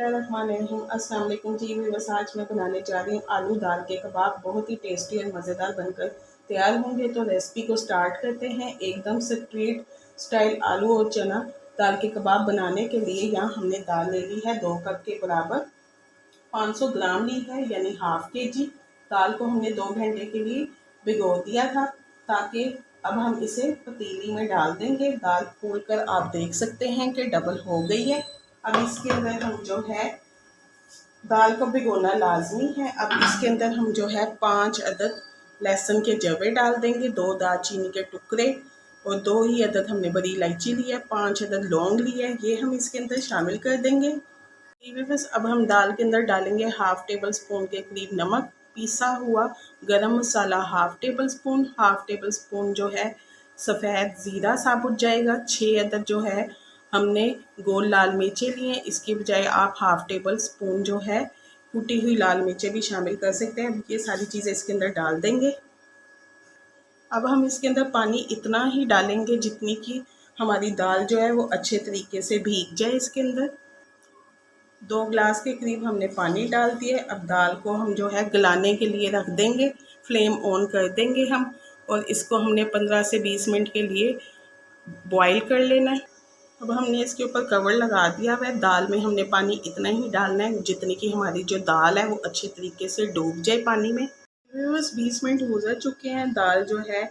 बिस्मिल्लाहिर्रहमानिर्रहीम। अस्सलाम वालेकुम जी व्यूअर्स, आज मैं बनाने जा रही हूँ आलू दाल के कबाब। बहुत ही टेस्टी और मज़ेदार बनकर तैयार होंगे। तो रेसिपी को स्टार्ट करते हैं। एकदम स्ट्रीट स्टाइल आलू और चना दाल के कबाब बनाने के लिए यहाँ हमने दाल ले ली है 2 कप के बराबर। 500 ग्राम ली है यानी हाफ के जी। दाल को हमने 2 घंटे के लिए भिगो दिया था, ताकि अब हम इसे पतीली में डाल देंगे। दाल फूलकर आप देख सकते हैं कि डबल हो गई है। अब इसके अंदर हम जो है दाल को भिगोना लाजमी है। अब इसके अंदर हम जो है 5 अदद लहसुन के जवे डाल देंगे, 2 दालचीनी के टुकड़े और 2 ही अदद हमने बड़ी इलायची ली है, 5 अदद लौंग ली है, ये हम इसके अंदर शामिल कर देंगे। बस अब हम दाल के अंदर डालेंगे हाफ टेबल स्पून के करीब नमक, पिसा हुआ गरम मसाला हाफ टेबल स्पून जो है सफ़ेद ज़ीरा साबुत जाएगा। 6 अदद जो है हमने गोल लाल मिर्चें लिए हैं, इसकी बजाय आप हाफ टेबल स्पून जो है कुटी हुई लाल मिर्चें भी शामिल कर सकते हैं। ये सारी चीज़ें इसके अंदर डाल देंगे। अब हम इसके अंदर पानी इतना ही डालेंगे जितनी कि हमारी दाल जो है वो अच्छे तरीके से भीग जाए। इसके अंदर 2 ग्लास के करीब हमने पानी डाल दिया। अब दाल को हम जो है गलाने के लिए रख देंगे। फ्लेम ऑन कर देंगे हम और इसको हमने 15 से 20 मिनट के लिए बॉईल कर लेना है। अब हमने इसके ऊपर कवर लगा दिया हुआ है। दाल में हमने पानी इतना ही डालना है जितनी कि हमारी जो दाल है वो अच्छे तरीके से डूब जाए पानी में। बस 20 मिनट गुजर चुके हैं। दाल जो है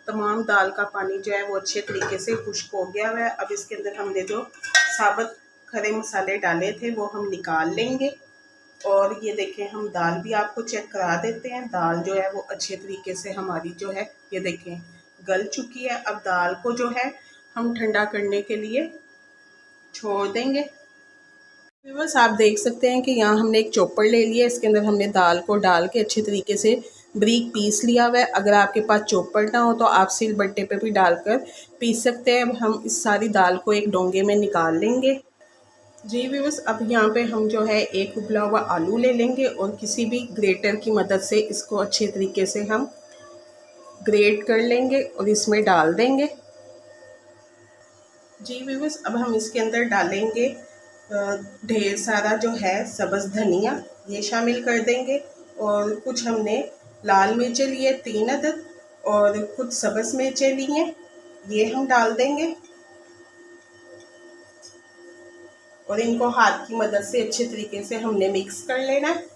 तमाम दाल का पानी जो है वो अच्छे तरीके से खुश्क हो गया हुआ है। अब इसके अंदर हमने जो साबुत खड़े मसाले डाले थे वो हम निकाल लेंगे। और ये देखें, हम दाल भी आपको चेक करा देते हैं। दाल जो है वो अच्छे तरीके से हमारी जो है ये देखें गल चुकी है। अब दाल को जो है हम ठंडा करने के लिए छोड़ देंगे। बस आप देख सकते हैं कि यहाँ हमने एक चॉपर ले लिया, इसके अंदर हमने दाल को डाल के अच्छे तरीके से बारीक पीस लिया हुआ है। अगर आपके पास चॉपर ना हो तो आप सिलबट्टे पे भी डालकर पीस सकते हैं। अब हम इस सारी दाल को एक डोंगे में निकाल लेंगे। जी व्यूअर्स, अब यहाँ पे हम जो है एक उबला हुआ आलू ले लेंगे और किसी भी ग्रेटर की मदद से इसको अच्छे तरीके से हम ग्रेट कर लेंगे और इसमें डाल देंगे। जी व्यूअर्स, अब हम इसके अंदर डालेंगे ढेर सारा जो है सब्ज़ धनिया, ये शामिल कर देंगे। और कुछ हमने लाल मिर्चें लिए 3 अदद और कुछ सब्ज़ मिर्चें ली हैं, ये हम डाल देंगे और इनको हाथ की मदद से अच्छे तरीके से हमने मिक्स कर लेना है।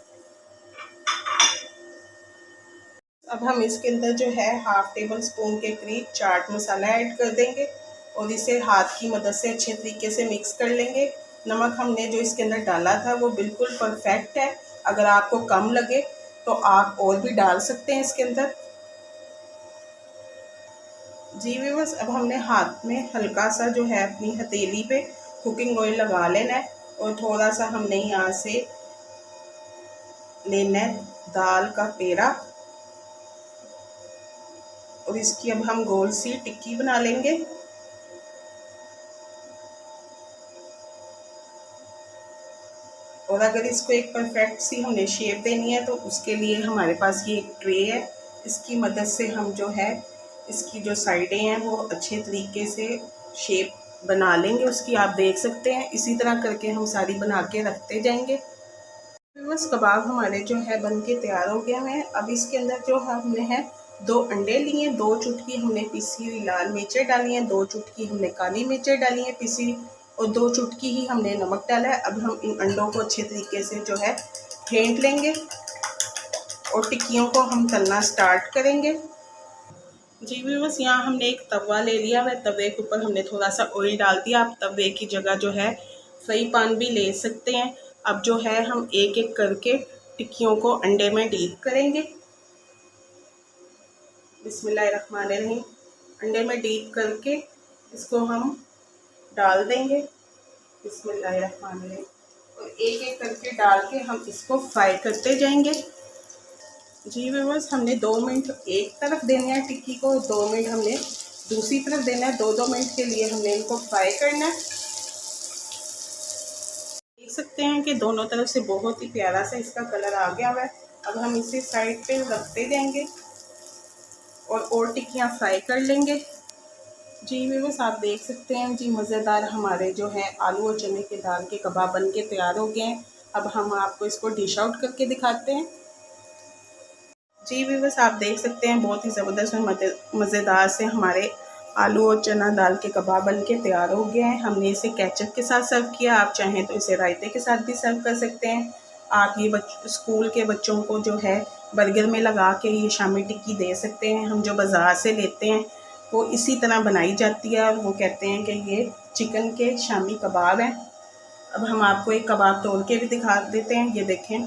अब हम इसके अंदर जो है हाफ टेबल स्पून के करीब चाट मसाला ऐड कर देंगे और इसे हाथ की मदद से अच्छे तरीके से मिक्स कर लेंगे। नमक हमने जो इसके अंदर डाला था वो बिल्कुल परफेक्ट है। अगर आपको कम लगे तो आप और भी डाल सकते हैं इसके अंदर। जी व्यूअर्स, अब हमने हाथ में हल्का सा जो है अपनी हथेली पे कुकिंग ऑयल लगा लेना है और थोड़ा सा हमने यहाँ से लेना है दाल का पेड़ा और इसकी अब हम गोल सी टिक्की बना लेंगे। और अगर इसको एक परफेक्ट सी हमने शेप देनी है तो उसके लिए हमारे पास ये एक ट्रे है, इसकी मदद से हम जो है इसकी जो साइडें हैं वो अच्छे तरीके से शेप बना लेंगे उसकी। आप देख सकते हैं इसी तरह करके हम सारी बना के रखते जाएंगे। बस कबाब हमारे जो है बन के तैयार हो गए हैं। अब इसके अंदर जो हमने है 2 अंडे लिए, 2 चुटकी हमने पिसी हुई लाल मिर्चें डाली हैं, 2 चुटकी हमने काली मिर्चें डाली हैं पिसी और 2 चुटकी ही हमने नमक डाला है। अब हम इन अंडों को अच्छे तरीके से जो है फेंट लेंगे और टिक्कियों को हम तलना स्टार्ट करेंगे। जी व्यूअर्स, यहाँ हमने एक तवा ले लिया है, तवे के ऊपर हमने थोड़ा सा ऑयल डाल दिया। आप तवे की जगह जो है फ्राई पैन भी ले सकते हैं। अब जो है हम एक एक करके टिक्कियों को अंडे में डीप करेंगे। बिस्मिल्लाहिर्रहमानिर्रहीम। अंडे में डीप करके इसको हम डाल देंगे। बिस्मिल्लाहिर्रहमानिर्रहीम। और एक एक करके डाल के हम इसको फ्राई करते जाएंगे। जी व्यूअर्स, हमने 2 मिनट एक तरफ देना है टिक्की को, 2 मिनट हमने दूसरी तरफ देना है। 2-2 मिनट के लिए हमने इनको फ्राई करना है। देख सकते हैं कि दोनों तरफ से बहुत ही प्यारा सा इसका कलर आ गया हुआ है। अब हम इसे साइड पे रखते जाएंगे और टिक्कियाँ फ्राई कर लेंगे। जी व्यूअर्स, आप देख सकते हैं जी मज़ेदार हमारे जो है आलू और चने के दाल के कबाब बन के तैयार हो गए हैं। अब हम आपको इसको डिश आउट करके दिखाते हैं। जी व्यूअर्स, आप देख सकते हैं बहुत ही ज़बरदस्त और मज़ेदार से हमारे आलू और चना दाल के कबाब बन के तैयार हो गए हैं। हमने इसे केचप के साथ सर्व किया, आप चाहें तो इसे रायते के साथ भी सर्व कर सकते हैं। आप ये स्कूल के बच्चों को जो है बर्गर में लगा के ये शामी टिक्की दे सकते हैं। हम जो बाज़ार से लेते हैं वो इसी तरह बनाई जाती है और वो कहते हैं कि ये चिकन के शामी कबाब हैं। अब हम आपको एक कबाब तोड़ के भी दिखा देते हैं। ये देखें,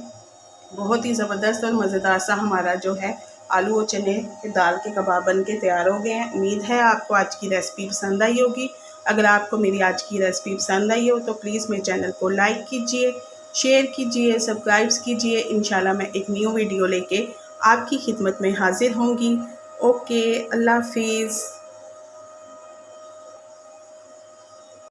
बहुत ही ज़बरदस्त और मज़ेदार सा हमारा जो है आलू और चने के दाल के कबाब बन के तैयार हो गए हैं। उम्मीद है आपको आज की रेसिपी पसंद आई होगी। अगर आपको मेरी आज की रेसिपी पसंद आई हो तो प्लीज़ मेरे चैनल को लाइक कीजिए, शेयर कीजिए, सब्सक्राइब कीजिए। इंशाल्लाह मैं एक न्यू वीडियो लेके आपकी खिदमत में हाजिर होंगी। ओके, अल्लाह हाफिज़।